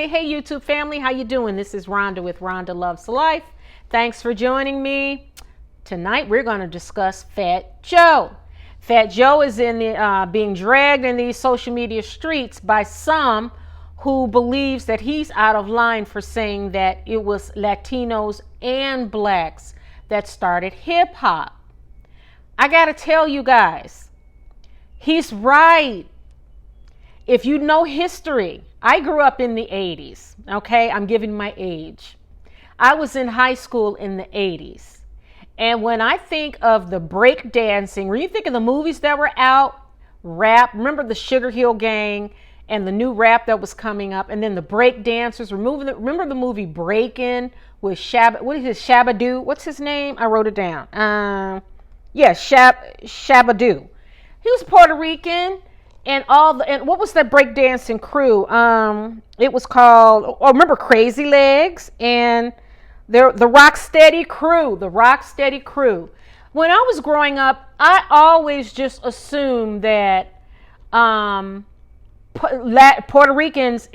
Hey, YouTube family, how you doing? This is Rhonda with Rhonda Loves Life. Thanks for joining me. Tonight we're going to discuss Fat Joe. Fat Joe is being dragged in these social media streets by some who believes that he's out of line for saying that it was Latinos and blacks that started hip hop. I got to tell you guys, he's right. If you know history, I grew up in the 80s, okay? I'm giving my age. I was in high school in the 80s. And when I think of the break dancing, when you think of the movies that were out, rap, remember the Sugar Hill Gang and the new rap that was coming up, and then the break dancers, remember the movie Breakin' with Shabba-Doo? What's his name? I wrote it down. Shabba-Doo. He was Puerto Rican. And what was that breakdancing crew? It was called, remember Crazy Legs and the Rocksteady Crew. The Rocksteady Crew. When I was growing up, I always just assumed that Puerto Ricans,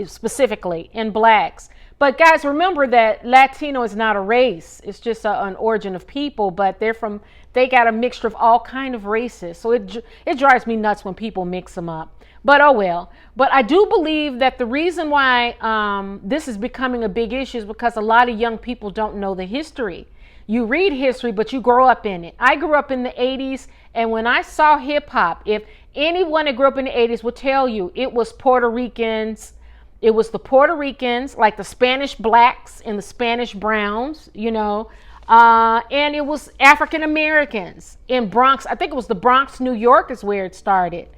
specifically, and blacks. But guys, remember that Latino is not a race. It's just an origin of people, but they got a mixture of all kind of races. So it drives me nuts when people mix them up. But oh well. But I do believe that the reason why this is becoming a big issue is because a lot of young people don't know the history. You read history, but you grow up in it. I grew up in the 80s, and when I saw hip hop, if anyone that grew up in the 80s would tell you it was Puerto Ricans. It was the Puerto Ricans, like the Spanish blacks and the Spanish browns, and it was African Americans in Bronx. I think it was the Bronx, New York is where it started.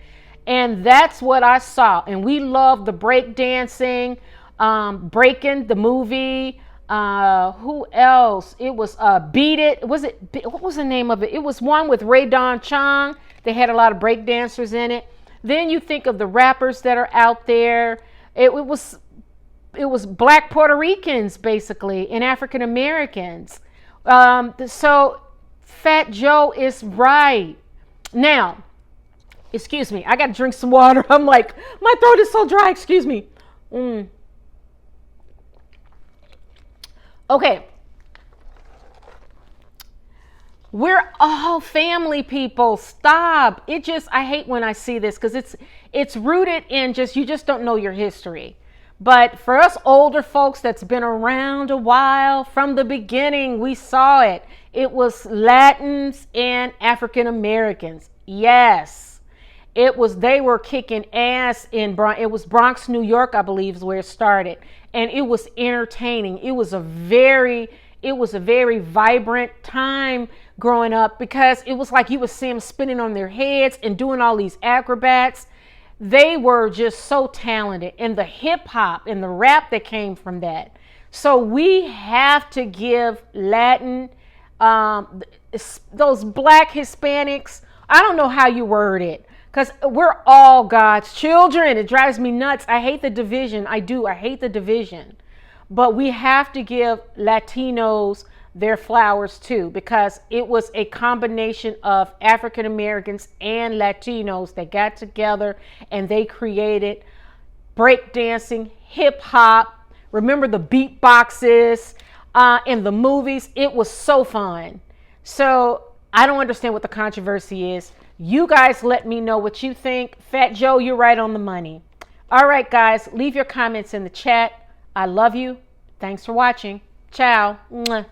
And that's what I saw. And we loved the break dancing, Breakin', the movie. Who else? It was Beat It. What was the name of it? It was one with Ray Don Chong. They had a lot of break dancers in it. Then you think of the rappers that are out there. It was black Puerto Ricans, basically, and African Americans. So Fat Joe is right. Now, excuse me, I got to drink some water. I'm like, my throat is so dry. Excuse me. Okay. We're all family, people. Stop. I hate when I see this because it's rooted in you just don't know your history. But for us older folks that's been around a while, from the beginning, we saw it. It was Latins and African Americans. Yes. They were kicking ass it was Bronx, New York, I believe is where it started. And it was entertaining. It was a very vibrant time growing up because it was like you would see them spinning on their heads and doing all these acrobats. They were just so talented, and the hip hop and the rap that came from that. So we have to give Latin, those black Hispanics, I don't know how you word it, because we're all God's children. It drives me nuts. I hate the division. I do. I hate the division. But we have to give Latinos their flowers too, because it was a combination of African Americans and Latinos that got together and they created breakdancing, hip hop. Remember the beatboxes in the movies? It was so fun. So I don't understand what the controversy is. You guys let me know what you think. Fat Joe, you're right on the money. All right, guys, leave your comments in the chat. I love you. Thanks for watching. Ciao. Mwah.